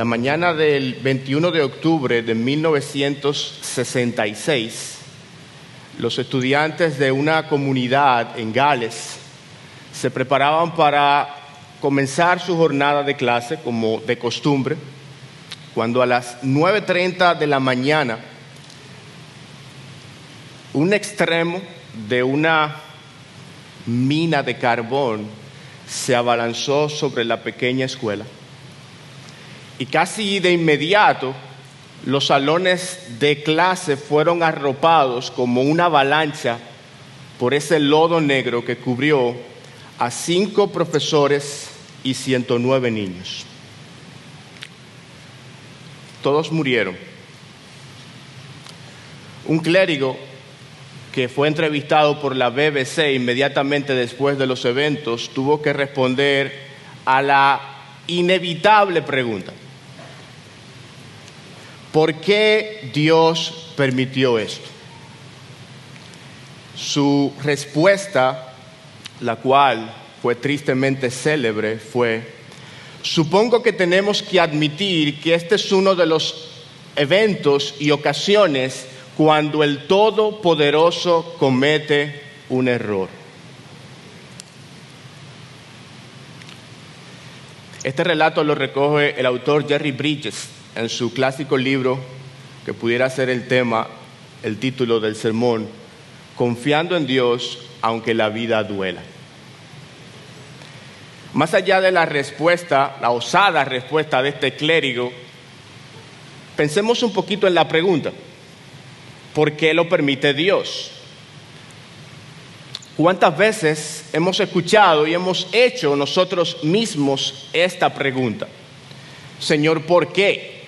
La mañana del 21 de octubre de 1966, los estudiantes de una comunidad en Gales se preparaban para comenzar su jornada de clase como de costumbre, cuando a las 9:30 de la mañana un extremo de una mina de carbón se abalanzó sobre la pequeña escuela. Y casi de inmediato, los salones de clase fueron arropados como una avalancha por ese lodo negro que cubrió a 5 profesores y 109 niños. Todos murieron. Un clérigo que fue entrevistado por la BBC inmediatamente después de los eventos tuvo que responder a la inevitable pregunta: ¿por qué Dios permitió esto? Su respuesta, la cual fue tristemente célebre, fue: supongo que tenemos que admitir que este es uno de los eventos y ocasiones cuando el Todopoderoso comete un error. Este relato lo recoge el autor Jerry Bridges en su clásico libro, que pudiera ser el título del sermón, Confiando en Dios aunque la vida duela. Más allá de la respuesta, la osada respuesta de este clérigo, pensemos un poquito en la pregunta: ¿por qué lo permite Dios? ¿Cuántas veces hemos escuchado y hemos hecho nosotros mismos esta pregunta? Señor, ¿por qué?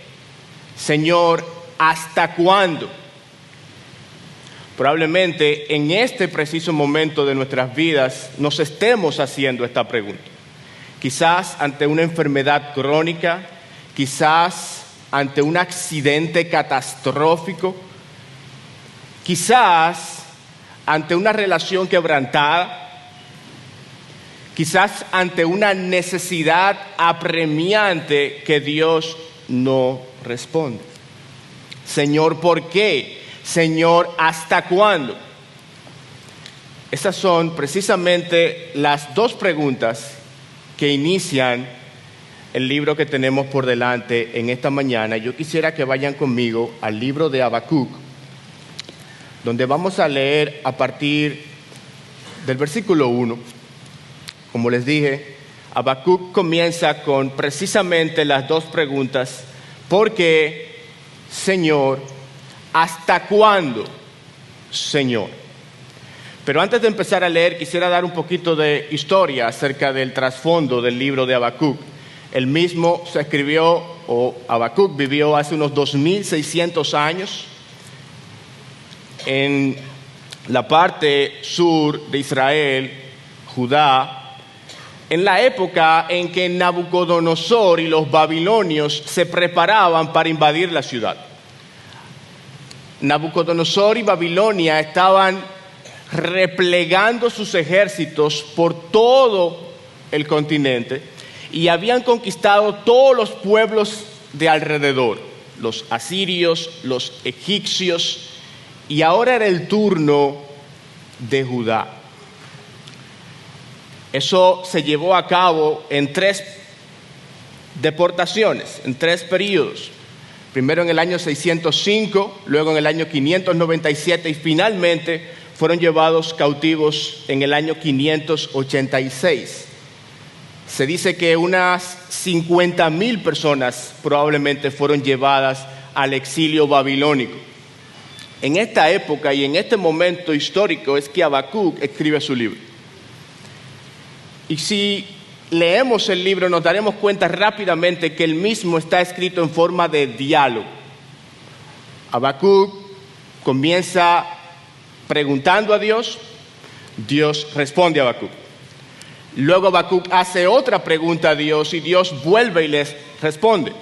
Señor, ¿hasta cuándo? Probablemente en este preciso momento de nuestras vidas nos estemos haciendo esta pregunta. Quizás ante una enfermedad crónica, quizás ante un accidente catastrófico, quizás ante una relación quebrantada, quizás ante una necesidad apremiante que Dios no responde. Señor, ¿por qué? Señor, ¿hasta cuándo? Esas son precisamente las dos preguntas que inician el libro que tenemos por delante en esta mañana. Yo quisiera que vayan conmigo al libro de Habacuc, donde vamos a leer a partir del versículo 1. Como les dije, Habacuc comienza con precisamente las dos preguntas: ¿por qué, Señor? ¿Hasta cuándo, Señor? Pero antes de empezar a leer, quisiera dar un poquito de historia acerca del trasfondo del libro de Habacuc. El mismo se escribió, o Habacuc vivió hace unos 2600 años en la parte sur de Israel, Judá, en la época en que Nabucodonosor y los babilonios se preparaban para invadir la ciudad. Nabucodonosor y Babilonia estaban replegando sus ejércitos por todo el continente y habían conquistado todos los pueblos de alrededor, los asirios, los egipcios, y ahora era el turno de Judá. Eso se llevó a cabo en 3 deportaciones, en 3 periodos. Primero en el año 605, luego en el año 597 y finalmente fueron llevados cautivos en el año 586. Se dice que unas 50,000 personas probablemente fueron llevadas al exilio babilónico. En esta época y en este momento histórico es que Habacuc escribe su libro. Y si leemos el libro nos daremos cuenta rápidamente que el mismo está escrito en forma de diálogo. Habacuc comienza preguntando a Dios, Dios responde a Habacuc. Luego Habacuc hace otra pregunta a Dios y Dios vuelve y les responde.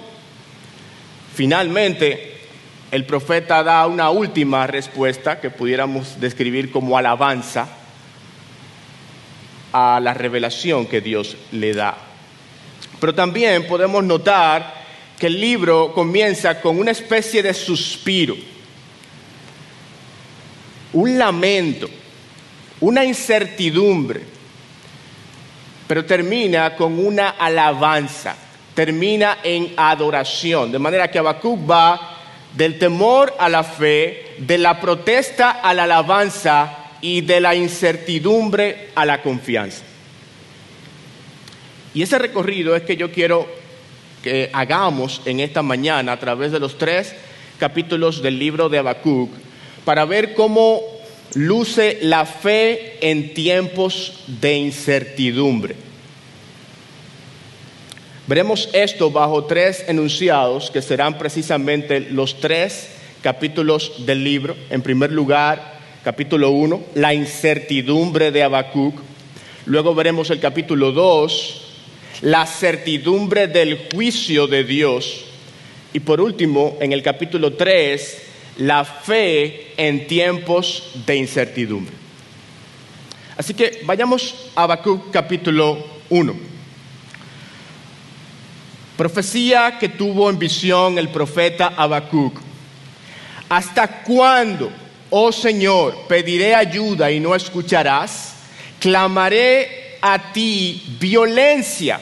Finalmente, el profeta da una última respuesta que pudiéramos describir como alabanza a la revelación que Dios le da. Pero también podemos notar que el libro comienza con una especie de suspiro, un lamento, una incertidumbre, pero termina con una alabanza, termina en adoración, de manera que Habacuc va del temor a la fe, de la protesta a la alabanza y de la incertidumbre a la confianza. Y ese recorrido es que yo quiero que hagamos en esta mañana a través de los 3 capítulos del libro de Habacuc, para ver cómo luce la fe en tiempos de incertidumbre. Veremos esto bajo 3 enunciados que serán precisamente los 3 capítulos del libro. En primer lugar, capítulo 1, la incertidumbre de Habacuc. Luego veremos el capítulo 2, la certidumbre del juicio de Dios. Y por último, en el capítulo 3, la fe en tiempos de incertidumbre. Así que vayamos a Habacuc capítulo 1. Profecía que tuvo en visión el profeta Habacuc. ¿Hasta cuándo, oh Señor, pediré ayuda y no escucharás? Clamaré a ti violencia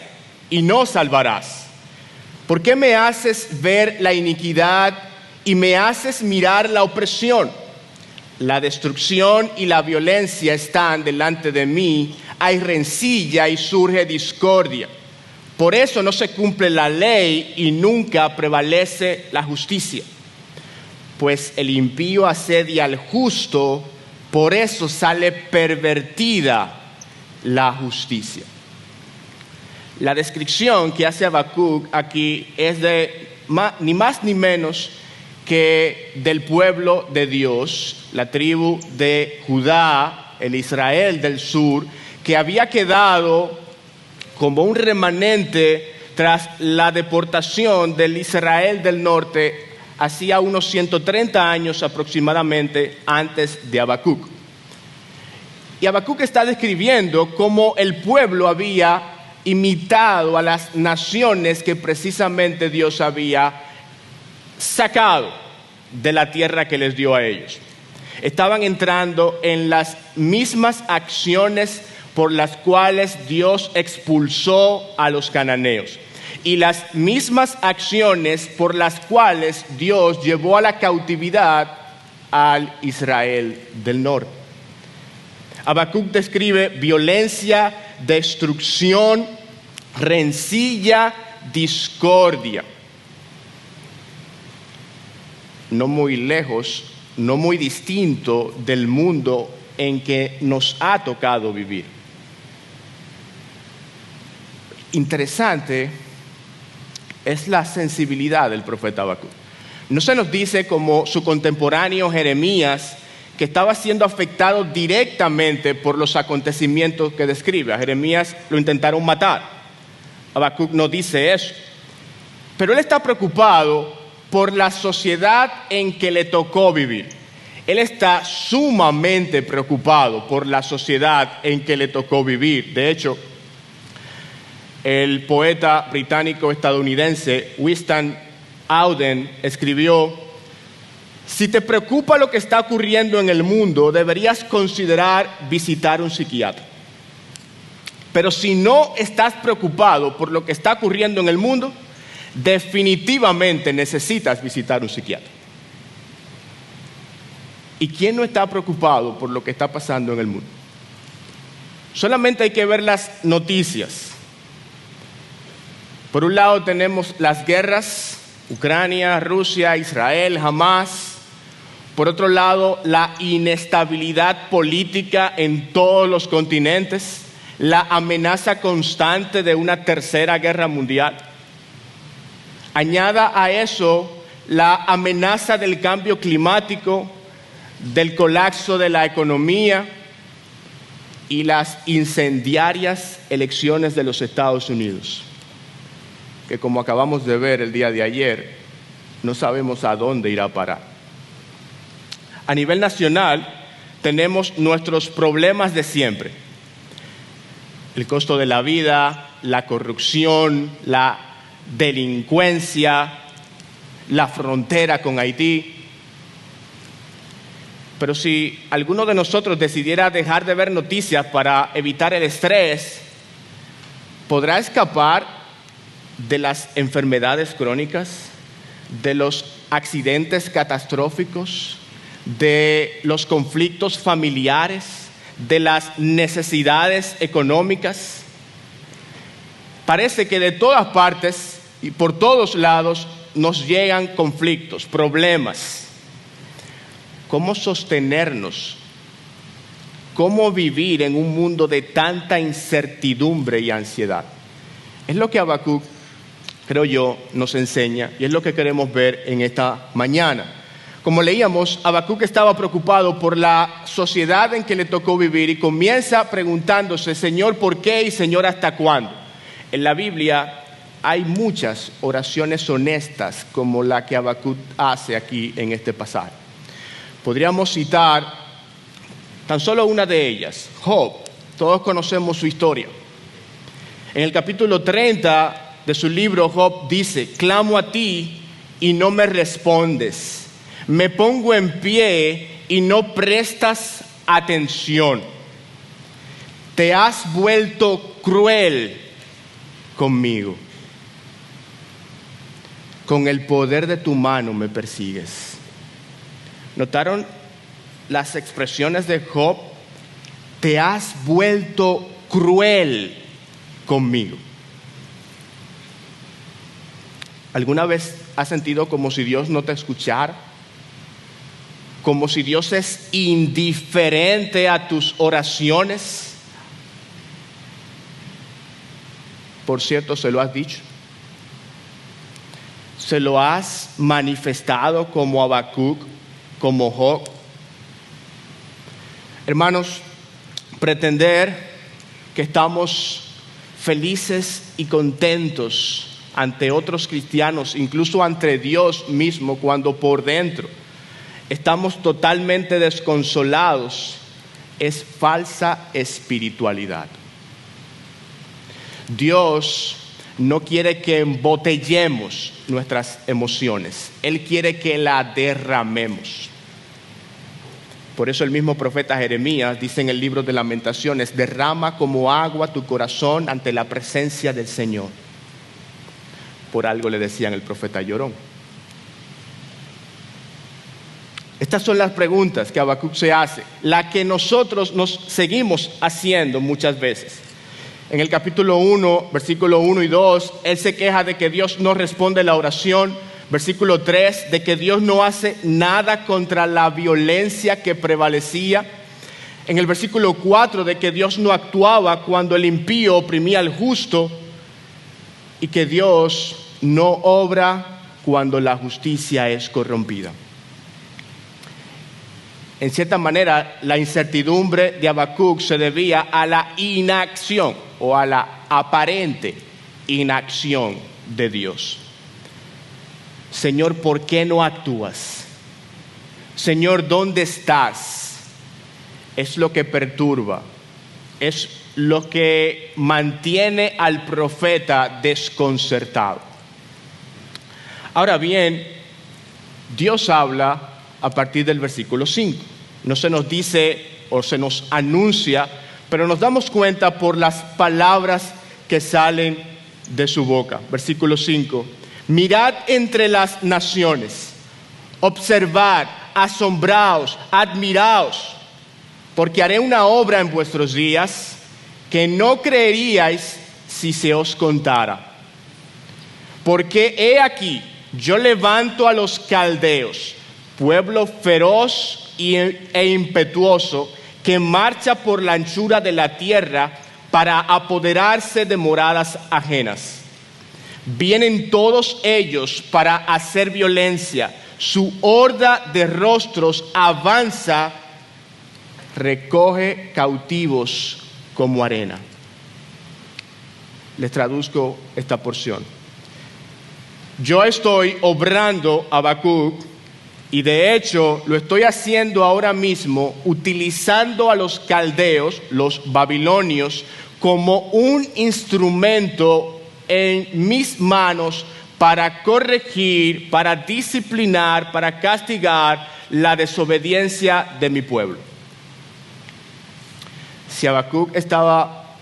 y no salvarás. ¿Por qué me haces ver la iniquidad y me haces mirar la opresión? La destrucción y la violencia están delante de mí, hay rencilla y surge discordia. Por eso no se cumple la ley y nunca prevalece la justicia. Pues el impío asedia al justo, por eso sale pervertida la justicia. La descripción que hace Habacuc aquí es de ni más ni menos que del pueblo de Dios, la tribu de Judá, el Israel del sur, que había quedado como un remanente tras la deportación del Israel del norte hacía unos 130 años aproximadamente antes de Habacuc. Y Habacuc está describiendo cómo el pueblo había imitado a las naciones que precisamente Dios había sacado de la tierra que les dio a ellos. Estaban entrando en las mismas acciones por las cuales Dios expulsó a los cananeos y las mismas acciones por las cuales Dios llevó a la cautividad al Israel del norte. Habacuc describe violencia, destrucción, rencilla, discordia. No muy lejos, no muy distinto del mundo en que nos ha tocado vivir. Interesante es la sensibilidad del profeta Habacuc. No se nos dice como su contemporáneo Jeremías, que estaba siendo afectado directamente por los acontecimientos que describe. A Jeremías lo intentaron matar. Habacuc no dice eso. Pero él está preocupado por la sociedad en que le tocó vivir. Él está sumamente preocupado por la sociedad en que le tocó vivir. De hecho, el poeta británico-estadounidense Winston Auden escribió: si te preocupa lo que está ocurriendo en el mundo, deberías considerar visitar un psiquiatra. Pero si no estás preocupado por lo que está ocurriendo en el mundo, definitivamente necesitas visitar un psiquiatra. ¿Y quién no está preocupado por lo que está pasando en el mundo? Solamente hay que ver las noticias. Por un lado tenemos las guerras, Ucrania, Rusia, Israel, Hamás. Por otro lado, la inestabilidad política en todos los continentes, la amenaza constante de una tercera guerra mundial. Añada a eso la amenaza del cambio climático, del colapso de la economía y las incendiarias elecciones de los Estados Unidos, que como acabamos de ver el día de ayer, no sabemos a dónde irá a parar. A nivel nacional tenemos nuestros problemas de siempre: el costo de la vida, la corrupción, la delincuencia, la frontera con Haití. Pero si alguno de nosotros decidiera dejar de ver noticias para evitar el estrés, ¿podrá escapar de las enfermedades crónicas, de los accidentes catastróficos, de los conflictos familiares, de las necesidades económicas? Parece que de todas partes y por todos lados nos llegan conflictos, problemas. ¿Cómo sostenernos? ¿Cómo vivir en un mundo de tanta incertidumbre y ansiedad? Es lo que Habacuc, creo yo, nos enseña y es lo que queremos ver en esta mañana. Como leíamos, Habacuc estaba preocupado por la sociedad en que le tocó vivir y comienza preguntándose, Señor, ¿por qué? Y Señor, ¿hasta cuándo? En la Biblia hay muchas oraciones honestas como la que Habacuc hace aquí en este pasaje. Podríamos citar tan solo una de ellas, Job. Todos conocemos su historia. En el capítulo 30 de su libro, Job dice, clamo a ti y no me respondes. Me pongo en pie y no prestas atención. Te has vuelto cruel conmigo. Con el poder de tu mano me persigues. ¿Notaron las expresiones de Job? Te has vuelto cruel conmigo. ¿Alguna vez has sentido como si Dios no te escuchara? Como si Dios es indiferente a tus oraciones. Por cierto, ¿se lo has dicho? ¿Se lo has manifestado como Habacuc, como Job? Hermanos, pretender que estamos felices y contentos ante otros cristianos, incluso ante Dios mismo, cuando por dentro estamos totalmente desconsolados, es falsa espiritualidad. Dios no quiere que embotellemos nuestras emociones. Él quiere que la derramemos. Por eso el mismo profeta Jeremías dice en el libro de Lamentaciones, derrama como agua tu corazón ante la presencia del Señor. Por algo le decían el profeta llorón. Estas son las preguntas que Habacuc se hace, la que nosotros nos seguimos haciendo muchas veces. En el capítulo 1, versículo 1 y 2, él se queja de que Dios no responde la oración. Versículo 3, de que Dios no hace nada contra la violencia que prevalecía. En el versículo 4, de que Dios no actuaba cuando el impío oprimía al justo. Y que Dios no obra cuando la justicia es corrompida. En cierta manera, la incertidumbre de Habacuc se debía a la inacción o a la aparente inacción de Dios. Señor, ¿por qué no actúas? Señor, ¿dónde estás? Es lo que perturba, es lo que mantiene al profeta desconcertado. Ahora bien, Dios habla a partir del versículo 5. No se nos dice o se nos anuncia, pero nos damos cuenta por las palabras que salen de su boca. Versículo 5. Mirad entre las naciones, observad, asombraos, admiraos, porque haré una obra en vuestros días que no creeríais si se os contara. Porque he aquí, yo levanto a los caldeos, pueblo feroz e impetuoso, que marcha por la anchura de la tierra para apoderarse de moradas ajenas. Vienen todos ellos para hacer violencia. Su horda de rostros avanza, recoge cautivos como arena. Les traduzco esta porción. Yo estoy obrando, Habacuc, y de hecho lo estoy haciendo ahora mismo utilizando a los caldeos, los babilonios, como un instrumento en mis manos para corregir, para disciplinar, para castigar la desobediencia de mi pueblo. Si Habacuc estaba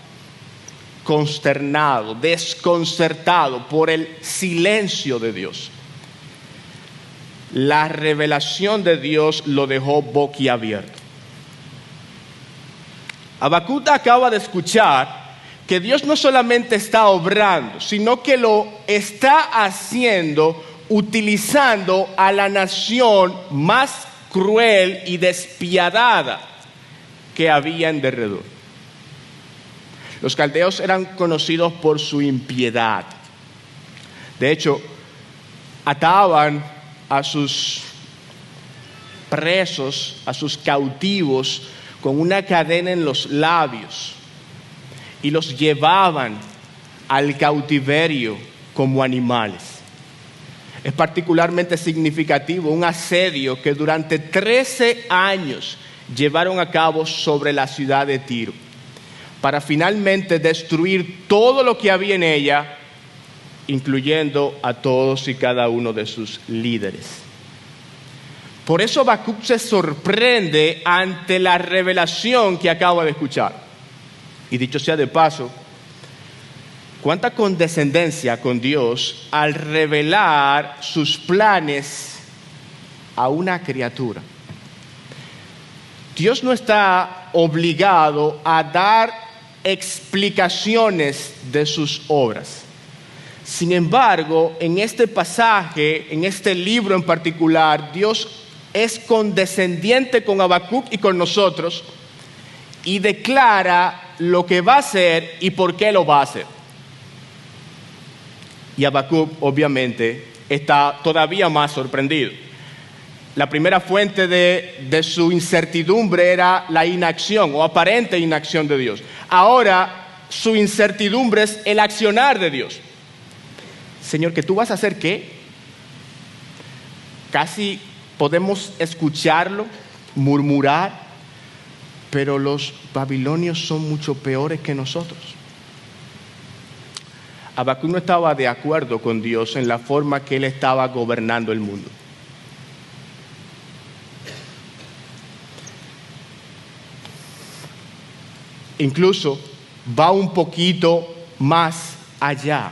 consternado, desconcertado por el silencio de Dios, la revelación de Dios lo dejó boquiabierto. Habacuc acaba de escuchar que Dios no solamente está obrando, sino que lo está haciendo utilizando a la nación más cruel y despiadada que había en derredor. Los caldeos eran conocidos por su impiedad. De hecho, ataban a sus presos, a sus cautivos, con una cadena en los labios y los llevaban al cautiverio como animales. Es particularmente significativo un asedio que durante 13 años llevaron a cabo sobre la ciudad de Tiro, para finalmente destruir todo lo que había en ella, incluyendo a todos y cada uno de sus líderes. Por eso Habacuc se sorprende ante la revelación que acaba de escuchar. Y dicho sea de paso, cuánta condescendencia con Dios al revelar sus planes a una criatura. Dios no está obligado a dar explicaciones de sus obras. Sin embargo, en este pasaje, en este libro en particular, Dios es condescendiente con Habacuc y con nosotros y declara lo que va a hacer y por qué lo va a hacer. Y Habacuc, obviamente, está todavía más sorprendido. La primera fuente de su incertidumbre era la inacción o aparente inacción de Dios. Ahora su incertidumbre es el accionar de Dios. Señor, ¿que tú vas a hacer qué? Casi podemos escucharlo murmurar, pero los babilonios son mucho peores que nosotros. Habacuc no estaba de acuerdo con Dios en la forma que él estaba gobernando el mundo. Incluso va un poquito más allá.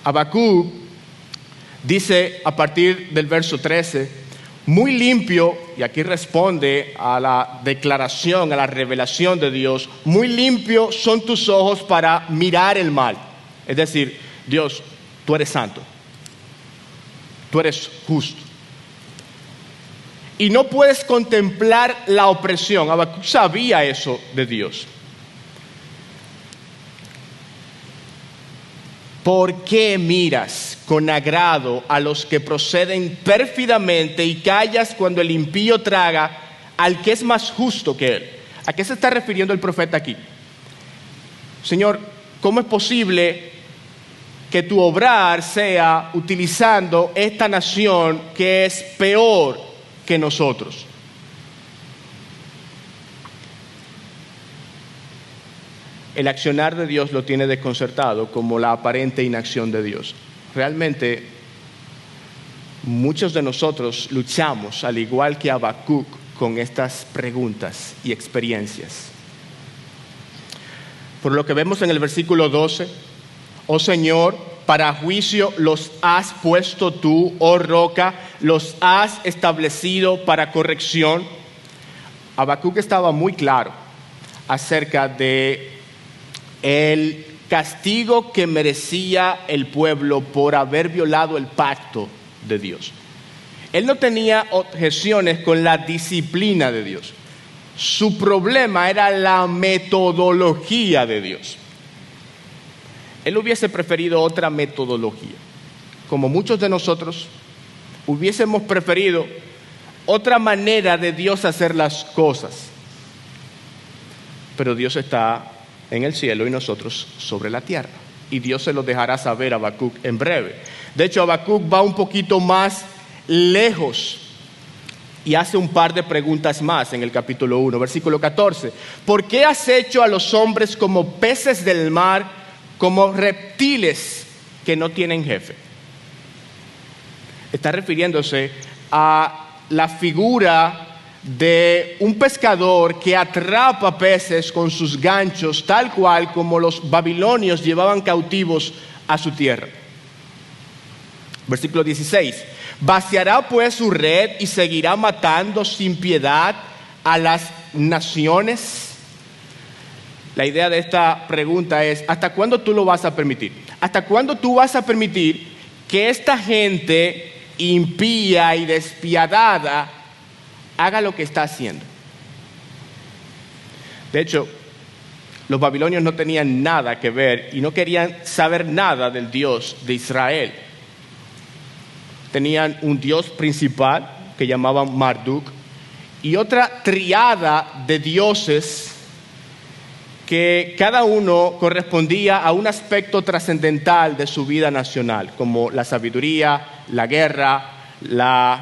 Habacuc dice a partir del verso 13, muy limpio, y aquí responde a la declaración, a la revelación de Dios, muy limpios son tus ojos para mirar el mal. Es decir, Dios, tú eres santo, tú eres justo. Y no puedes contemplar la opresión. Habacuc sabía eso de Dios. ¿Por qué miras con agrado a los que proceden pérfidamente y callas cuando el impío traga al que es más justo que él? ¿A qué se está refiriendo el profeta aquí? Señor, ¿cómo es posible que tu obrar sea utilizando esta nación que es peor que nosotros? El accionar de Dios lo tiene desconcertado como la aparente inacción de Dios. Realmente, muchos de nosotros luchamos, al igual que Habacuc, con estas preguntas y experiencias. Por lo que vemos en el versículo 12, oh Señor, para juicio los has puesto tú, oh roca, los has establecido para corrección. Habacuc estaba muy claro acerca de el castigo que merecía el pueblo por haber violado el pacto de Dios. Él no tenía objeciones con la disciplina de Dios. Su problema era la metodología de Dios. Él hubiese preferido otra metodología. Como muchos de nosotros, hubiésemos preferido otra manera de Dios hacer las cosas. Pero Dios está en el cielo y nosotros sobre la tierra. Y Dios se lo dejará saber a Habacuc en breve. De hecho, Habacuc va un poquito más lejos y hace un par de preguntas más en el capítulo 1, versículo 14. ¿Por qué has hecho a los hombres como peces del mar, como reptiles que no tienen jefe. Está refiriéndose a la figura de un pescador que atrapa peces con sus ganchos, tal cual como los babilonios llevaban cautivos a su tierra. Versículo 16. Vaciará pues su red y seguirá matando sin piedad a las naciones. La idea de esta pregunta es: ¿hasta cuándo tú lo vas a permitir? ¿Hasta cuándo tú vas a permitir que esta gente impía y despiadada haga lo que está haciendo? De hecho, los babilonios no tenían nada que ver y no querían saber nada del Dios de Israel. Tenían un Dios principal que llamaban Marduk y otra triada de dioses que cada uno correspondía a un aspecto trascendental de su vida nacional, como la sabiduría, la guerra, las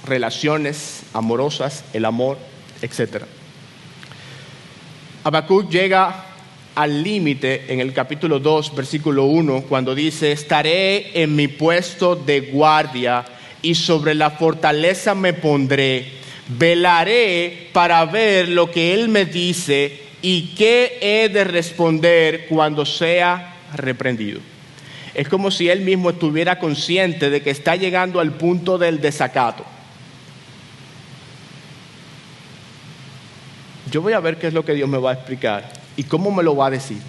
relaciones amorosas, el amor, etc. Habacuc llega al límite en el capítulo 2, versículo 1, cuando dice: estaré en mi puesto de guardia y sobre la fortaleza me pondré, velaré para ver lo que él me dice y qué he de responder cuando sea reprendido. Es como si él mismo estuviera consciente de que está llegando al punto del desacato. Yo voy a ver qué es lo que Dios me va a explicar y cómo me lo va a decir.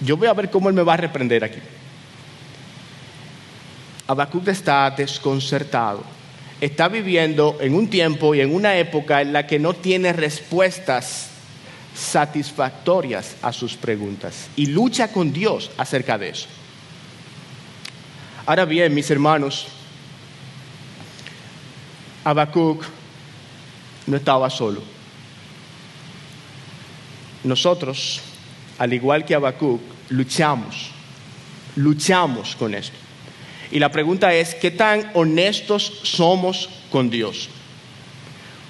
Yo voy a ver cómo él me va a reprender aquí. Habacuc está desconcertado. Está viviendo en un tiempo y en una época en la que no tiene respuestas satisfactorias a sus preguntas y lucha con Dios acerca de eso. Ahora bien, mis hermanos, Habacuc no estaba solo. Nosotros, al igual que Habacuc, luchamos con esto. Y la pregunta es: ¿qué tan honestos somos con Dios?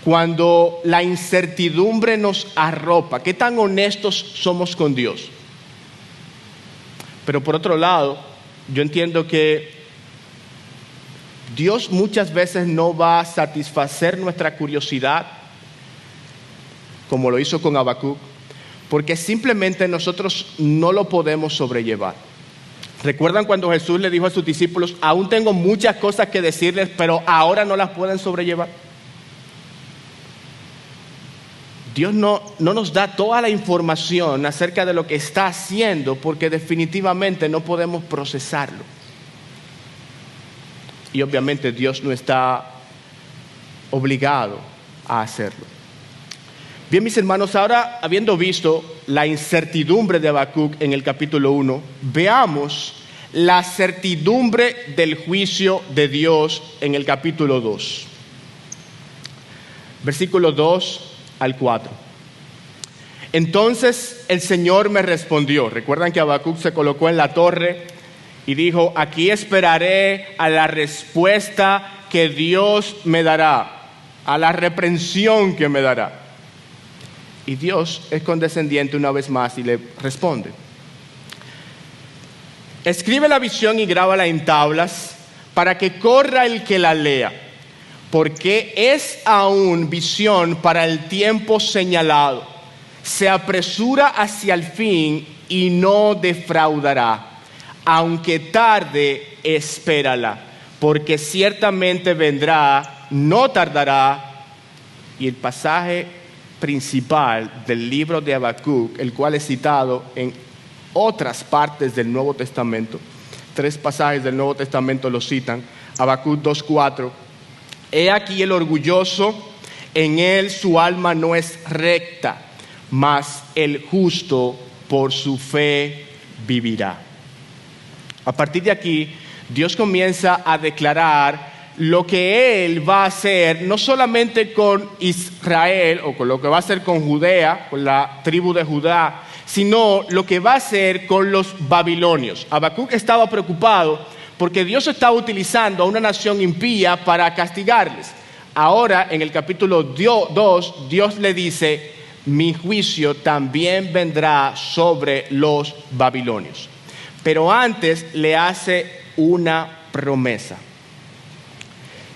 Cuando la incertidumbre nos arropa, ¿qué tan honestos somos con Dios? Pero por otro lado, yo entiendo que Dios muchas veces no va a satisfacer nuestra curiosidad, como lo hizo con Habacuc, porque simplemente nosotros no lo podemos sobrellevar. ¿Recuerdan cuando Jesús le dijo a sus discípulos: aún tengo muchas cosas que decirles, pero ahora no las pueden sobrellevar? Dios no nos da toda la información acerca de lo que está haciendo porque definitivamente no podemos procesarlo. Y obviamente Dios no está obligado a hacerlo. Bien, mis hermanos, ahora habiendo visto la incertidumbre de Habacuc en el capítulo 1, veamos la certidumbre del juicio de Dios en el capítulo 2. Versículos 2 al 4. Entonces el Señor me respondió. Recuerdan que Habacuc se colocó en la torre y dijo: aquí esperaré a la respuesta que Dios me dará, a la reprensión que me dará. Y Dios es condescendiente una vez más y le responde: escribe la visión y grábala en tablas para que corra el que la lea, porque es aún visión para el tiempo señalado. Se apresura hacia el fin y no defraudará. Aunque tarde, espérala, porque ciertamente vendrá, no tardará. Y el pasaje principal del libro de Habacuc, el cual es citado en otras partes del Nuevo Testamento, 3 pasajes del Nuevo Testamento lo citan. Habacuc 2:4. He aquí el orgulloso, en él su alma no es recta, mas el justo por su fe vivirá. A partir de aquí, Dios comienza a declarar lo que Él va a hacer, no solamente con Israel o con lo que va a hacer con Judea, con la tribu de Judá, sino lo que va a hacer con los babilonios. Habacuc estaba preocupado porque Dios estaba utilizando a una nación impía para castigarles. Ahora, en el capítulo 2, Dios le dice: mi juicio también vendrá sobre los babilonios. Pero antes le hace una promesa.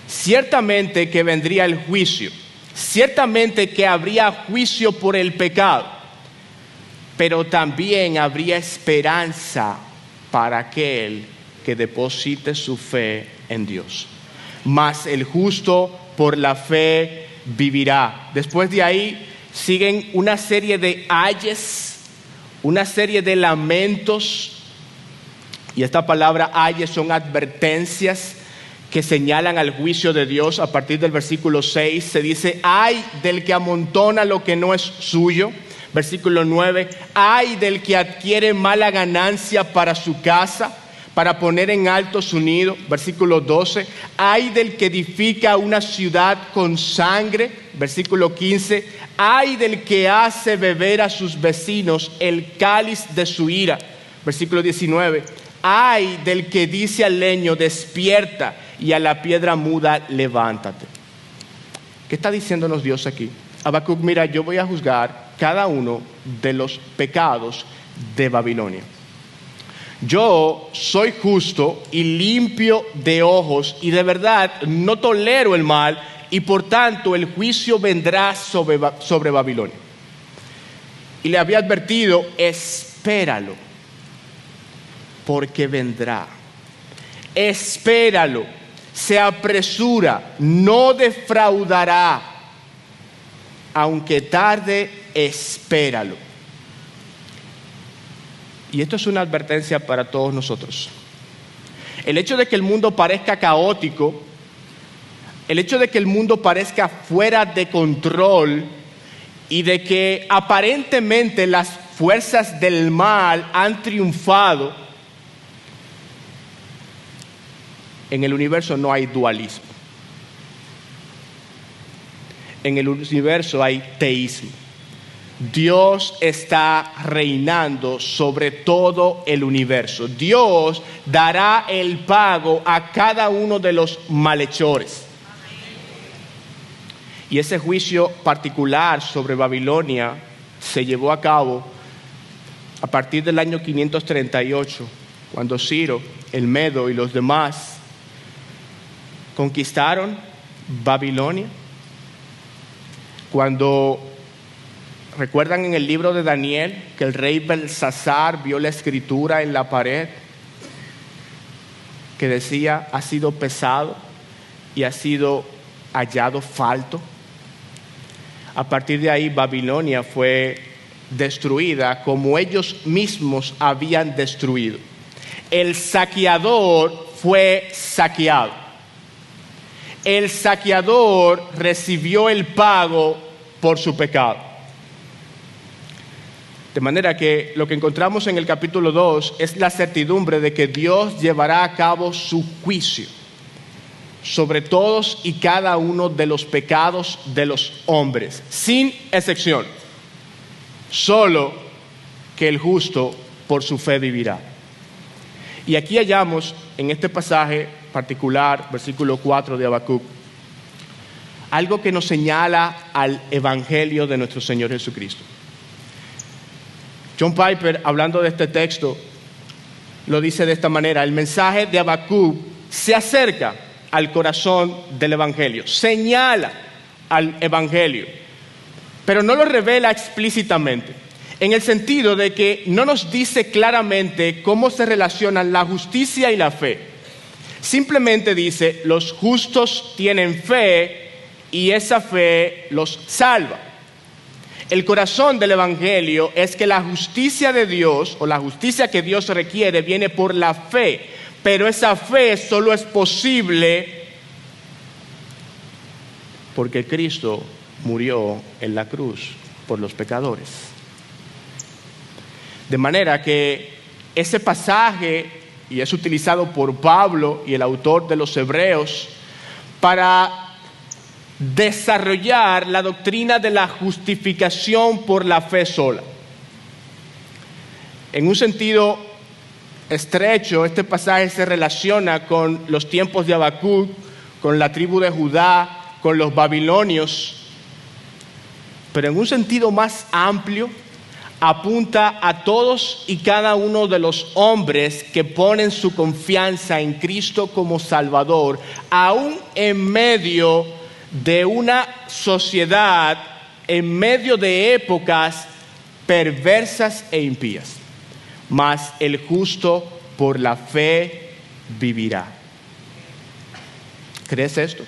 Ciertamente que vendría el juicio, ciertamente que habría juicio por el pecado, pero también habría esperanza para aquel que deposite su fe en Dios. Mas el justo por la fe vivirá. Después de ahí siguen una serie de ayes, una serie de lamentos, y esta palabra ayes son advertencias que señalan al juicio de Dios. A partir del versículo 6 se dice: ay del que amontona lo que no es suyo. Versículo 9: ay del que adquiere mala ganancia para su casa, para poner en alto su nido. Versículo 12: ay del que edifica una ciudad con sangre. Versículo 15: ay del que hace beber a sus vecinos el cáliz de su ira. Versículo 19: ay del que dice al leño, despierta, y a la piedra muda, levántate. ¿Qué está diciéndonos Dios aquí? Habacuc: mira, yo voy a juzgar cada uno de los pecados de Babilonia. Yo soy justo y limpio de ojos, y de verdad no tolero el mal, y por tanto el juicio vendrá sobre Babilonia. Y le había advertido: espéralo, porque vendrá. Espéralo, se apresura, no defraudará. Aunque tarde, espéralo. Y esto es una advertencia para todos nosotros. El hecho de que el mundo parezca caótico, el hecho de que el mundo parezca fuera de control y de que aparentemente las fuerzas del mal han triunfado, en el universo no hay dualismo. En el universo hay teísmo. Dios está reinando sobre todo el universo. Dios dará el pago a cada uno de los malhechores. Y ese juicio particular sobre Babilonia se llevó a cabo a partir del año 538, cuando Ciro, el Medo y los demás conquistaron Babilonia. Cuando recuerdan en el libro de Daniel que el rey Belsasar vio la escritura en la pared que decía: ha sido pesado y ha sido hallado falto. A partir de ahí Babilonia fue destruida como ellos mismos habían destruido. El saqueador fue saqueado. El saqueador recibió el pago por su pecado. De manera que lo que encontramos en el capítulo 2 es la certidumbre de que Dios llevará a cabo su juicio sobre todos y cada uno de los pecados de los hombres, sin excepción. Solo que el justo por su fe vivirá. Y aquí hallamos en este pasaje particular, versículo 4 de Habacuc, algo que nos señala al evangelio de nuestro Señor Jesucristo. John Piper, hablando de este texto, lo dice de esta manera: el mensaje de Habacuc se acerca al corazón del evangelio, señala al evangelio, pero no lo revela explícitamente, en el sentido de que no nos dice claramente cómo se relacionan la justicia y la fe. Simplemente dice: los justos tienen fe y esa fe los salva. El corazón del evangelio es que la justicia de Dios, o la justicia que Dios requiere, viene por la fe, pero esa fe solo es posible porque Cristo murió en la cruz por los pecadores. De manera que ese pasaje, y es utilizado por Pablo y el autor de los Hebreos, para desarrollar la doctrina de la justificación por la fe sola. En un sentido estrecho, este pasaje se relaciona con los tiempos de Habacuc, con la tribu de Judá, con los babilonios, pero en un sentido más amplio, apunta a todos y cada uno de los hombres que ponen su confianza en Cristo como Salvador, aún en medio de una sociedad, en medio de épocas perversas e impías. Mas el justo por la fe vivirá. ¿Crees esto?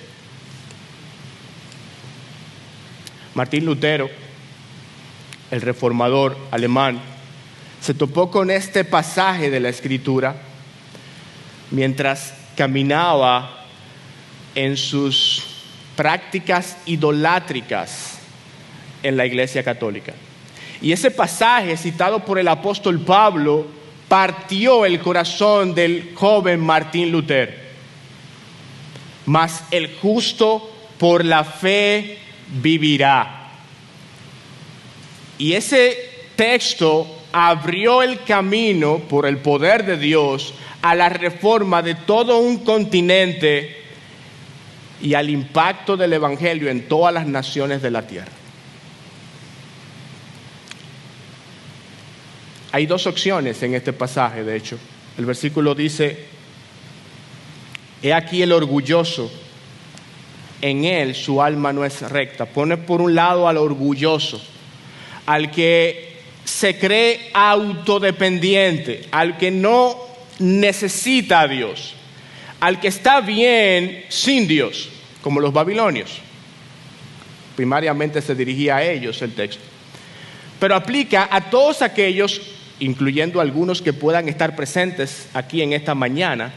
Martín Lutero, el reformador alemán, se topó con este pasaje de la Escritura mientras caminaba en sus prácticas idolátricas en la Iglesia Católica. Y ese pasaje, citado por el apóstol Pablo, partió el corazón del joven Martín Lutero. Mas el justo por la fe vivirá. Y ese texto abrió el camino por el poder de Dios a la reforma de todo un continente y al impacto del evangelio en todas las naciones de la tierra. Hay dos opciones en este pasaje, de hecho. El versículo dice: he aquí el orgulloso, en él su alma no es recta. Pone por un lado al orgulloso, al que se cree autodependiente, al que no necesita a Dios, al que está bien sin Dios, como los babilonios. Primariamente se dirigía a ellos el texto, pero aplica a todos aquellos, incluyendo algunos que puedan estar presentes aquí en esta mañana,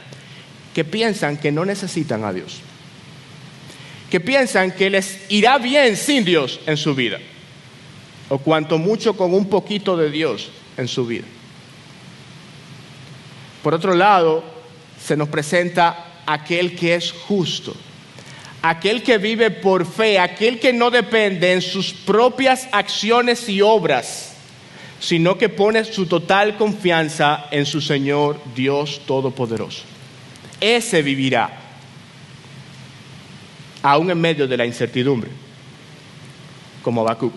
que piensan que no necesitan a Dios, que piensan que les irá bien sin Dios en su vida, o cuanto mucho con un poquito de Dios en su vida. Por otro lado, se nos presenta aquel que es justo, aquel que vive por fe, aquel que no depende en sus propias acciones y obras, sino que pone su total confianza en su Señor Dios Todopoderoso. Ese vivirá, aún en medio de la incertidumbre, como Habacuc.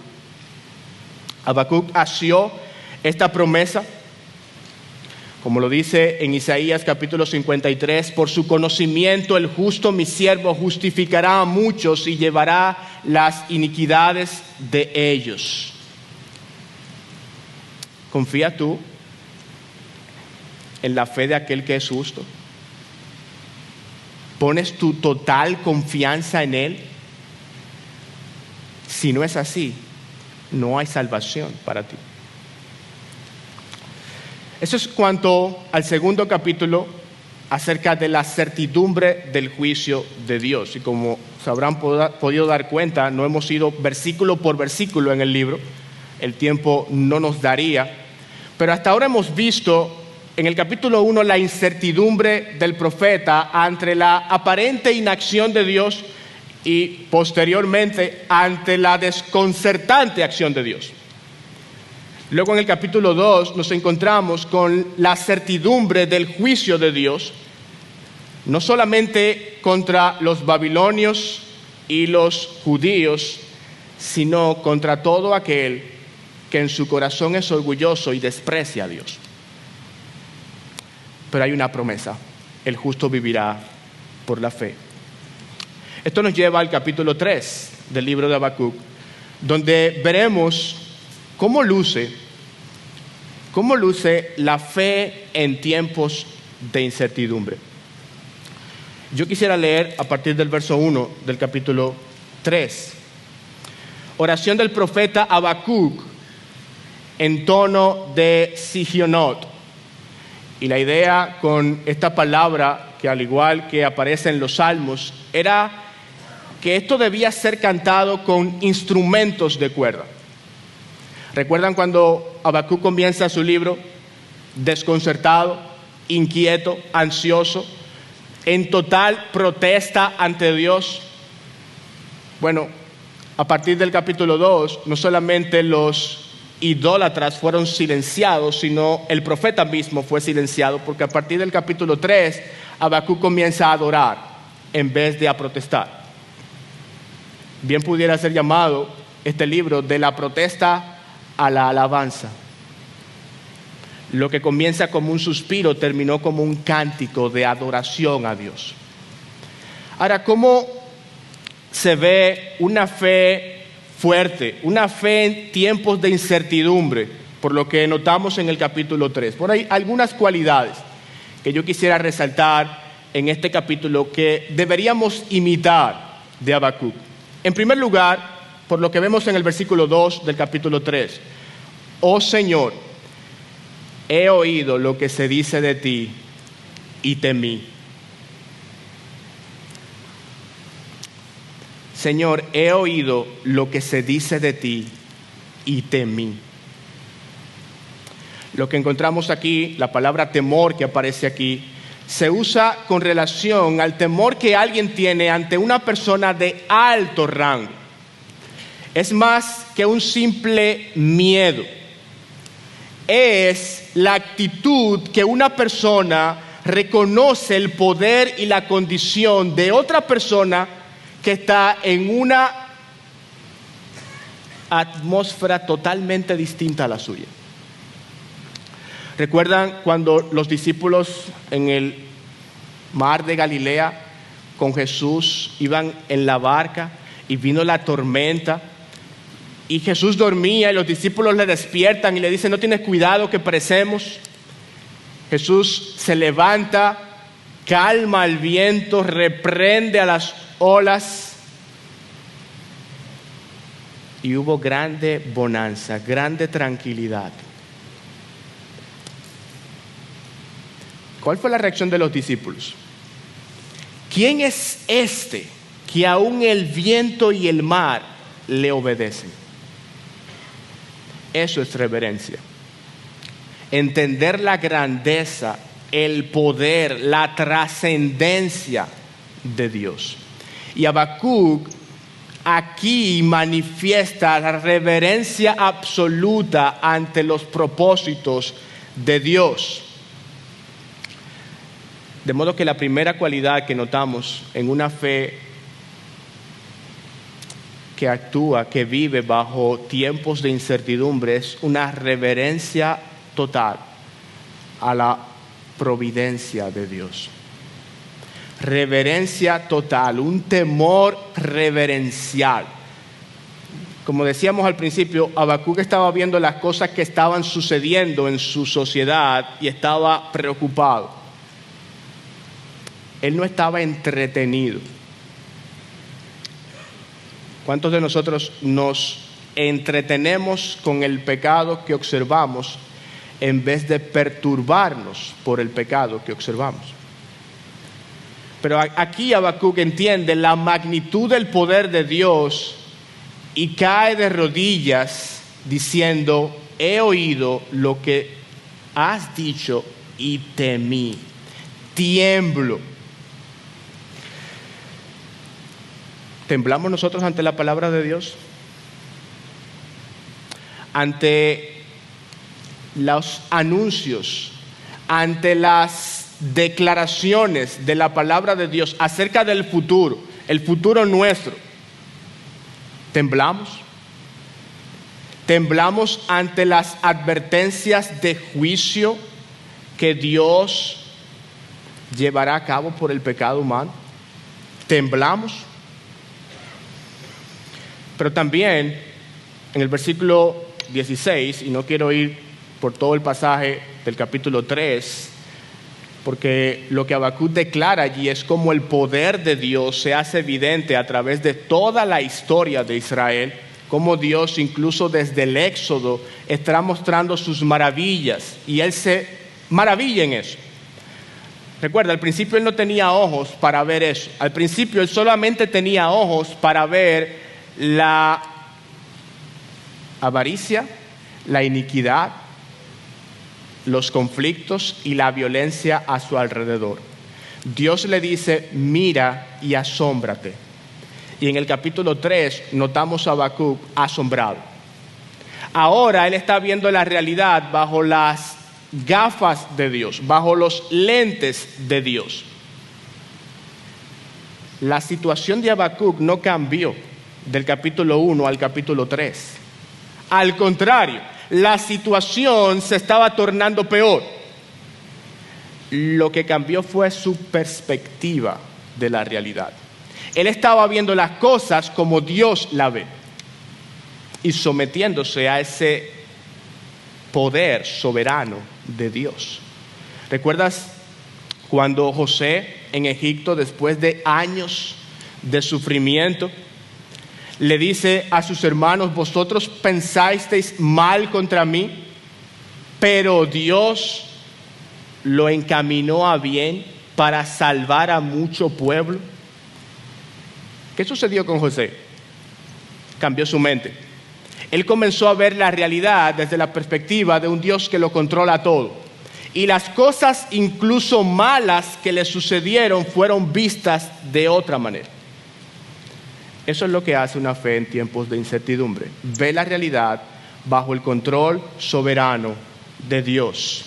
Habacuc asió esta promesa, como lo dice en Isaías capítulo 53, por su conocimiento el justo mi siervo justificará a muchos y llevará las iniquidades de ellos. ¿Confías tú en la fe de aquel que es justo? ¿Pones tu total confianza en Él? Si no es así, no hay salvación para ti. Eso es cuanto al segundo capítulo acerca de la certidumbre del juicio de Dios. Y como se habrán podido dar cuenta, no hemos ido versículo por versículo en el libro. El tiempo no nos daría. Pero hasta ahora hemos visto en el capítulo 1 la incertidumbre del profeta ante la aparente inacción de Dios y posteriormente ante la desconcertante acción de Dios. Luego en el capítulo 2 nos encontramos con la certidumbre del juicio de Dios, no solamente contra los babilonios y los judíos, sino contra todo aquel que en su corazón es orgulloso y desprecia a Dios. Pero hay una promesa: el justo vivirá por la fe. Esto nos lleva al capítulo 3 del libro de Habacuc, donde veremos cómo luce la fe en tiempos de incertidumbre. Yo quisiera leer a partir del verso 1 del capítulo 3. Oración del profeta Habacuc en tono de Sigionot. Y la idea con esta palabra, que al igual que aparece en los Salmos, era que esto debía ser cantado con instrumentos de cuerda. ¿Recuerdan cuando Habacuc comienza su libro? Desconcertado, inquieto, ansioso, en total protesta ante Dios. Bueno, a partir del capítulo 2, no solamente los idólatras fueron silenciados, sino el profeta mismo fue silenciado, porque a partir del capítulo 3, Habacuc comienza a adorar en vez de a protestar. Bien pudiera ser llamado este libro, de la protesta a la alabanza. Lo que comienza como un suspiro terminó como un cántico de adoración a Dios. Ahora, ¿cómo se ve una fe fuerte, una fe en tiempos de incertidumbre? Por lo que notamos en el capítulo 3. Por ahí algunas cualidades que yo quisiera resaltar en este capítulo que deberíamos imitar de Habacuc. En primer lugar, por lo que vemos en el versículo 2 del capítulo 3. Oh Señor, he oído lo que se dice de ti y temí. Señor, he oído lo que se dice de ti y temí. Lo que encontramos aquí, la palabra temor que aparece aquí, se usa con relación al temor que alguien tiene ante una persona de alto rango. Es más que un simple miedo. Es la actitud que una persona reconoce el poder y la condición de otra persona que está en una atmósfera totalmente distinta a la suya. ¿Recuerdan cuando los discípulos en el mar de Galilea con Jesús iban en la barca y vino la tormenta y Jesús dormía y los discípulos le despiertan y le dicen: no tienes cuidado que perecemos? Jesús se levanta, calma el viento, reprende a las olas y hubo grande bonanza, grande tranquilidad. ¿Cuál fue la reacción de los discípulos? ¿Quién es este que aún el viento y el mar le obedecen? Eso es reverencia. Entender la grandeza, el poder, la trascendencia de Dios. Y Habacuc aquí manifiesta la reverencia absoluta ante los propósitos de Dios. De modo que la primera cualidad que notamos en una fe que actúa, que vive bajo tiempos de incertidumbre, es una reverencia total a la providencia de Dios. Reverencia total, un temor reverencial. Como decíamos al principio, Habacuc estaba viendo las cosas que estaban sucediendo en su sociedad y estaba preocupado. Él no estaba entretenido. ¿Cuántos de nosotros nos entretenemos con el pecado que observamos en vez de perturbarnos por el pecado que observamos? Pero aquí Habacuc entiende la magnitud del poder de Dios y cae de rodillas diciendo: he oído lo que has dicho y temí, tiemblo. ¿Temblamos nosotros ante la palabra de Dios? Ante los anuncios, ante las declaraciones de la palabra de Dios acerca del futuro, el futuro nuestro. ¿Temblamos? ¿Temblamos ante las advertencias de juicio que Dios llevará a cabo por el pecado humano? ¿Temblamos? Pero también en el versículo 16, y no quiero ir por todo el pasaje del capítulo 3, porque lo que Habacuc declara allí es cómo el poder de Dios se hace evidente a través de toda la historia de Israel, cómo Dios incluso desde el Éxodo está mostrando sus maravillas y Él se maravilla en eso. Recuerda, al principio Él no tenía ojos para ver eso. Al principio Él solamente tenía ojos para ver la avaricia, la iniquidad, los conflictos y la violencia a su alrededor. Dios le dice: mira y asómbrate. Y en el capítulo 3 notamos a Habacuc asombrado. Ahora él está viendo la realidad bajo las gafas de Dios, bajo los lentes de Dios. La situación de Habacuc no cambió. del capítulo 1 al capítulo 3. Al contrario, la situación se estaba tornando peor. Lo que cambió fue su perspectiva de la realidad. Él estaba viendo las cosas como Dios la ve y sometiéndose a ese poder soberano de Dios. ¿Recuerdas cuando José en Egipto, después de años de sufrimiento, le dice a sus hermanos: vosotros pensasteis mal contra mí, pero Dios lo encaminó a bien para salvar a mucho pueblo? ¿Qué sucedió con José? Cambió su mente. Él comenzó a ver la realidad desde la perspectiva de un Dios que lo controla todo. Y las cosas incluso malas que le sucedieron fueron vistas de otra manera. Eso es lo que hace una fe en tiempos de incertidumbre. Ve la realidad bajo el control soberano de Dios.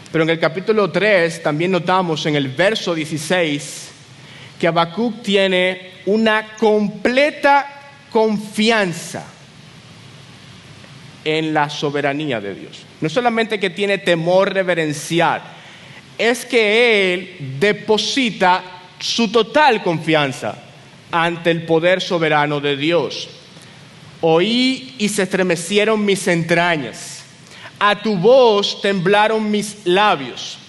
Pero en el capítulo 3 también notamos en el verso 16 que Habacuc tiene una completa confianza en la soberanía de Dios. No solamente que tiene temor reverencial, es que él deposita su total confianza ante el poder soberano de Dios. Oí y se estremecieron mis entrañas, a tu voz temblaron mis labios,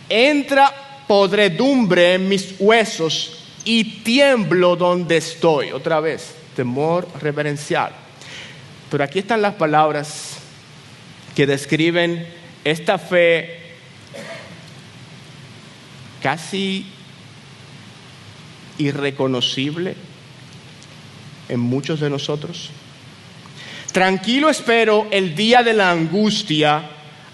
entra podredumbre en mis huesos y tiemblo donde estoy. Otra vez, temor reverencial. Pero aquí están las palabras que describen esta fe casi irreconocible en muchos de nosotros. Tranquilo espero el día de la angustia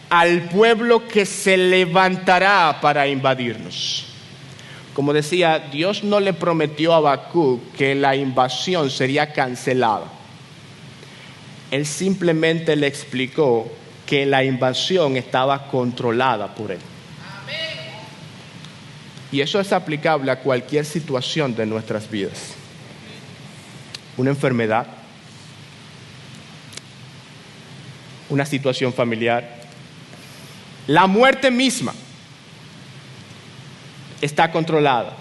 al pueblo que se levantará para invadirnos. Como decía, Dios no le prometió a Habacuc que la invasión sería cancelada. Él simplemente le explicó que la invasión estaba controlada por él. Y eso es aplicable a cualquier situación de nuestras vidas. Una enfermedad, una situación familiar, la muerte misma está controlada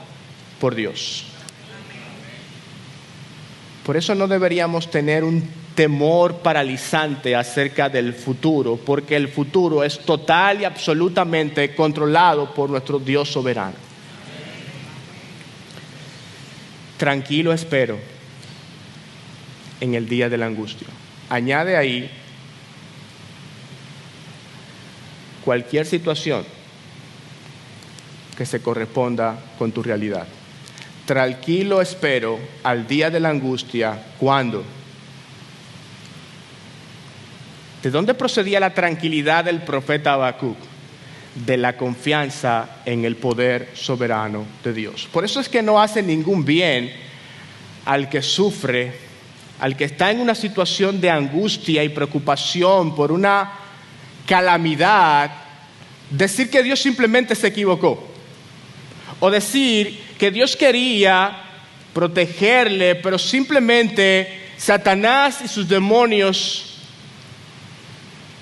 por Dios. Por eso no deberíamos tener un temor paralizante acerca del futuro, porque el futuro es total y absolutamente controlado por nuestro Dios soberano. Tranquilo espero en el día de la angustia. Añade ahí cualquier situación que se corresponda con tu realidad. Tranquilo espero al día de la angustia. ¿Cuándo? ¿De dónde procedía la tranquilidad del profeta Habacuc? De la confianza en el poder soberano de Dios. Por eso es que no hace ningún bien al que sufre, al que está en una situación de angustia y preocupación por una calamidad, decir que Dios simplemente se equivocó, o decir que Dios quería protegerle, pero simplemente Satanás y sus demonios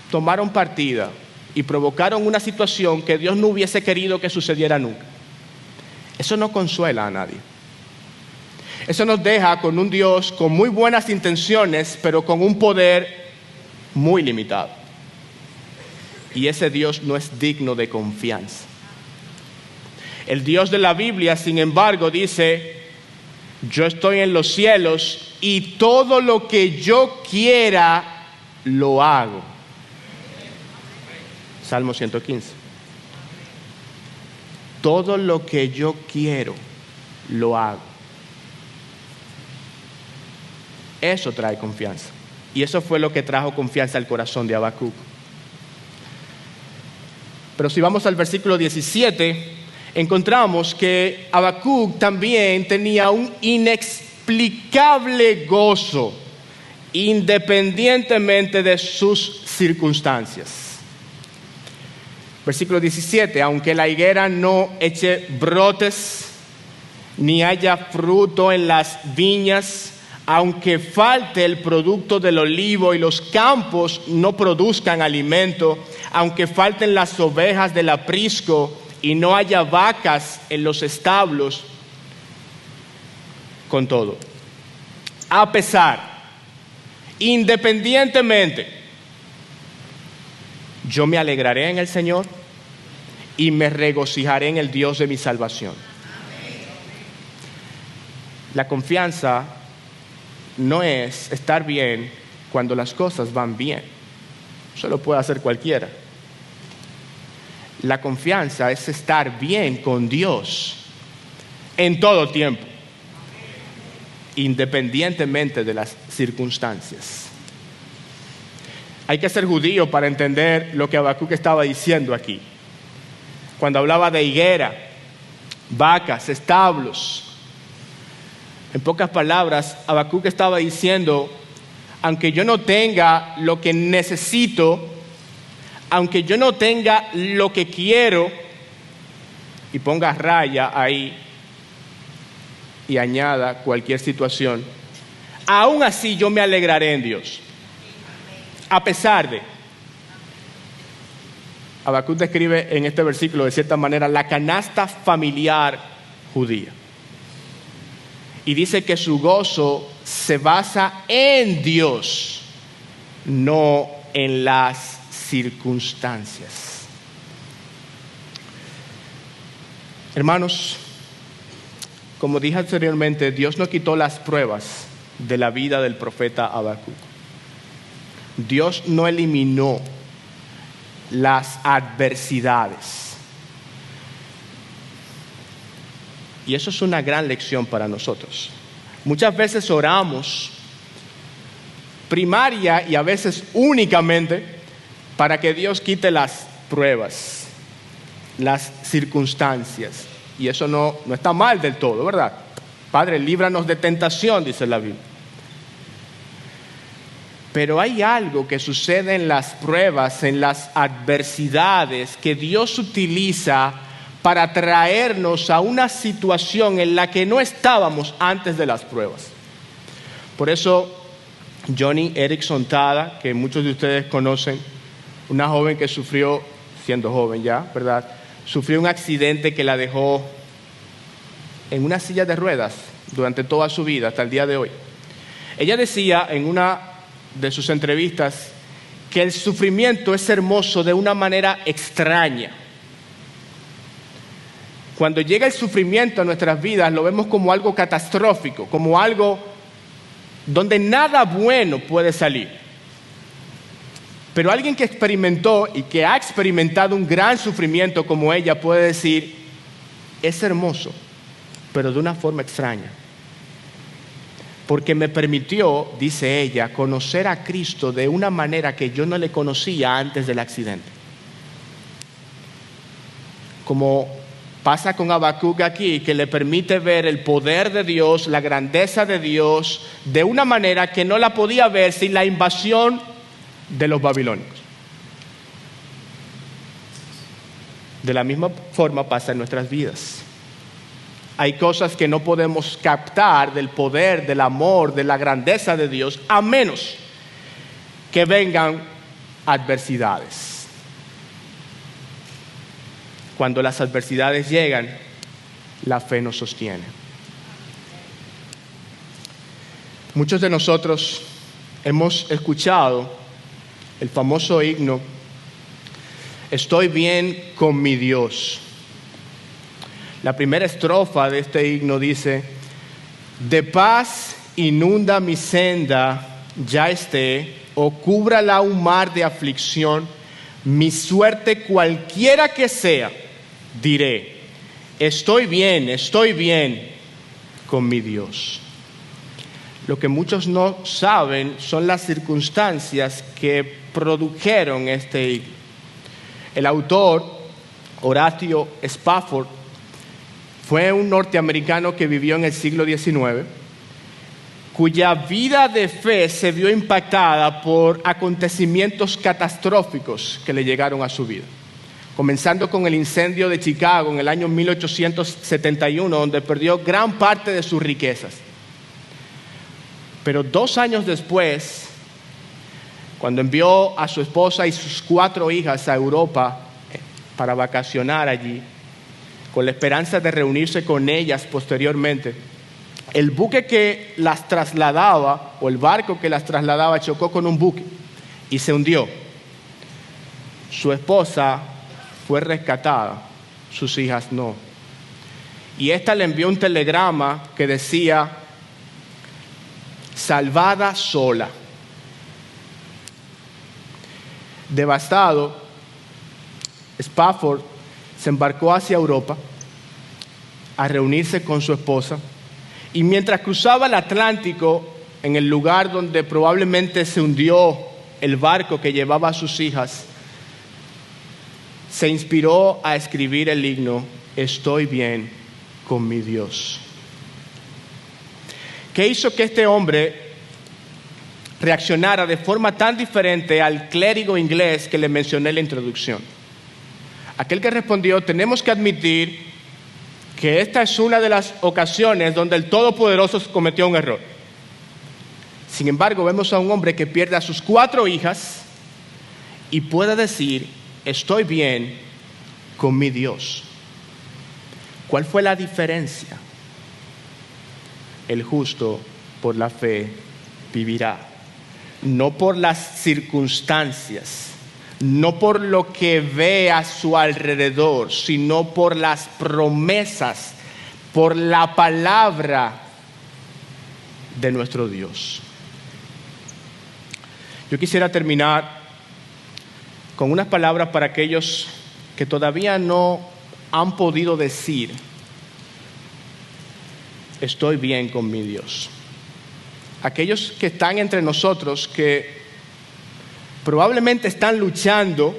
tomaron partida y provocaron una situación que Dios no hubiese querido que sucediera nunca. Eso no consuela a nadie. Eso nos deja con un Dios con muy buenas intenciones, pero con un poder muy limitado. Y ese Dios no es digno de confianza. El Dios de la Biblia, sin embargo, dice: yo estoy en los cielos y todo lo que yo quiera lo hago. Salmo 115. Todo lo que yo quiero lo hago. Eso trae confianza. Y eso fue lo que trajo confianza al corazón de Habacuc. Pero si vamos al versículo 17, encontramos que Habacuc también tenía un inexplicable gozo, independientemente de sus circunstancias. Versículo 17, aunque la higuera no eche brotes, ni haya fruto en las viñas, aunque falte el producto del olivo y los campos no produzcan alimento, aunque falten las ovejas del aprisco y no haya vacas en los establos, con todo, a pesar, independientemente, yo me alegraré en el Señor y me regocijaré en el Dios de mi salvación. La confianza no es estar bien cuando las cosas van bien. Eso lo puede hacer cualquiera. La confianza es estar bien con Dios en todo tiempo, independientemente de las circunstancias. Hay que ser judío para entender lo que Habacuc estaba diciendo aquí. Cuando hablaba de higuera, vacas, establos. En pocas palabras, Habacuc estaba diciendo, aunque yo no tenga lo que necesito, aunque yo no tenga lo que quiero, y ponga raya ahí y añada cualquier situación, aún así yo me alegraré en Dios. A pesar de. Habacuc describe en este versículo de cierta manera la canasta familiar judía. Y dice que su gozo se basa en Dios, no en las circunstancias. Hermanos, como dije anteriormente, Dios no quitó las pruebas de la vida del profeta Habacuc. Dios no eliminó las adversidades. Y eso es una gran lección para nosotros. Muchas veces oramos primaria y a veces únicamente para que Dios quite las pruebas, las circunstancias. Y eso no está mal del todo, ¿verdad? Padre, líbranos de tentación, dice la Biblia. Pero hay algo que sucede en las pruebas, en las adversidades, que Dios utiliza para traernos a una situación en la que no estábamos antes de las pruebas. Por eso, Joni Eareckson Tada, que muchos de ustedes conocen, una joven que sufrió, siendo joven ya, ¿verdad?, sufrió un accidente que la dejó en una silla de ruedas durante toda su vida, hasta el día de hoy. Ella decía en una de sus entrevistas que el sufrimiento es hermoso de una manera extraña. Cuando llega el sufrimiento a nuestras vidas, lo vemos como algo catastrófico, como algo donde nada bueno puede salir. Pero alguien que experimentó y que ha experimentado un gran sufrimiento como ella puede decir, es hermoso, pero de una forma extraña. Porque me permitió, dice ella, conocer a Cristo de una manera que yo no le conocía antes del accidente. Como pasa con Habacuc aquí, que le permite ver el poder de Dios, la grandeza de Dios, de una manera que no la podía ver sin la invasión de los babilónicos. De la misma forma pasa en nuestras vidas. Hay cosas que no podemos captar del poder, del amor, de la grandeza de Dios, a menos que vengan adversidades. Cuando las adversidades llegan, la fe nos sostiene. Muchos de nosotros hemos escuchado el famoso himno, Estoy bien con mi Dios. La primera estrofa de este himno dice, de paz inunda mi senda, ya esté, o cúbrala un mar de aflicción, mi suerte cualquiera que sea, diré, estoy bien con mi Dios. Lo que muchos no saben son las circunstancias que produjeron este himno. El autor, Horatio Spafford, fue un norteamericano que vivió en el siglo XIX, cuya vida de fe se vio impactada por acontecimientos catastróficos que le llegaron a su vida. Comenzando con el incendio de Chicago en el año 1871, donde perdió gran parte de sus riquezas. Pero 2 años después, cuando envió a su esposa y sus 4 hijas a Europa para vacacionar allí, con la esperanza de reunirse con ellas posteriormente, el buque que las trasladaba, o el barco que las trasladaba, chocó con un buque y se hundió. Su esposa fue rescatada, sus hijas no. Y esta le envió un telegrama que decía: salvada sola. Devastado, Spafford se embarcó hacia Europa a reunirse con su esposa, y mientras cruzaba el Atlántico, en el lugar donde probablemente se hundió el barco que llevaba a sus hijas, se inspiró a escribir el himno Estoy bien con mi Dios. ¿Qué hizo que este hombre reaccionara de forma tan diferente al clérigo inglés que le mencioné en la introducción? Aquel que respondió: tenemos que admitir que esta es una de las ocasiones donde el Todopoderoso cometió un error. Sin embargo, vemos a un hombre que pierde a sus 4 hijas y puede decir: estoy bien con mi Dios. ¿Cuál fue la diferencia? El justo por la fe vivirá. No por las circunstancias, no por lo que ve a su alrededor, sino por las promesas, por la palabra de nuestro Dios. Yo quisiera terminar con unas palabras para aquellos que todavía no han podido decir: estoy bien con mi Dios. Aquellos que están entre nosotros que probablemente están luchando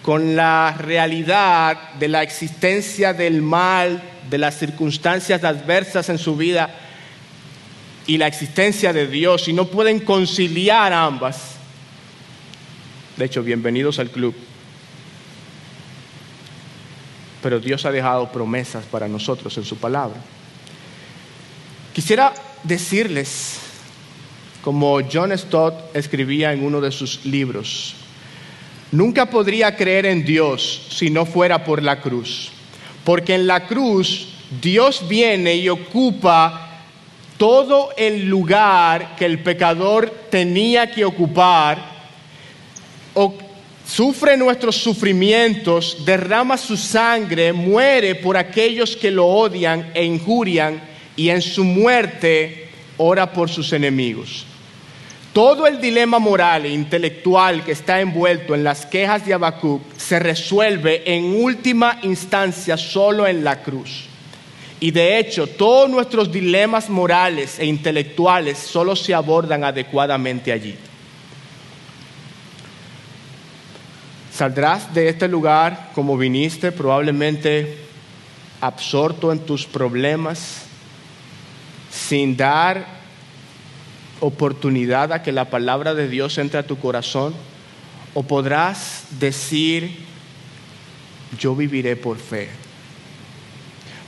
con la realidad de la existencia del mal, de las circunstancias adversas en su vida y la existencia de Dios, y no pueden conciliar ambas. De hecho, bienvenidos al club. Pero Dios ha dejado promesas para nosotros en su palabra. Quisiera decirles, como John Stott escribía en uno de sus libros: nunca podría creer en Dios si no fuera por la cruz, porque en la cruz Dios viene y ocupa todo el lugar que el pecador tenía que ocupar, sufre nuestros sufrimientos, derrama su sangre, muere por aquellos que lo odian e injurian, y en su muerte ora por sus enemigos. Todo el dilema moral e intelectual que está envuelto en las quejas de Habacuc se resuelve en última instancia solo en la cruz. Y de hecho, todos nuestros dilemas morales e intelectuales solo se abordan adecuadamente allí. Saldrás de este lugar como viniste, probablemente absorto en tus problemas, sin dar oportunidad a que la palabra de Dios entre a tu corazón, o podrás decir: yo viviré por fe.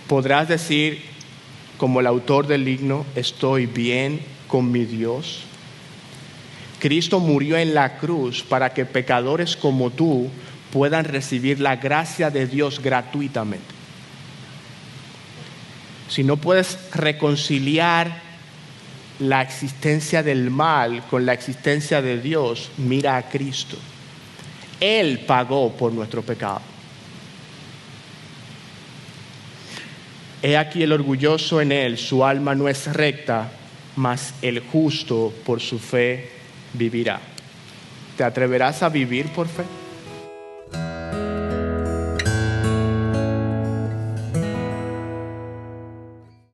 Podrás decir, como el autor del himno: estoy bien con mi Dios. Cristo murió en la cruz para que pecadores como tú puedan recibir la gracia de Dios gratuitamente. Si no puedes reconciliar la existencia del mal con la existencia de Dios, mira a Cristo. Él pagó por nuestro pecado. He aquí el orgulloso en él, su alma no es recta, mas el justo por su fe vivirá. ¿Te atreverás a vivir por fe?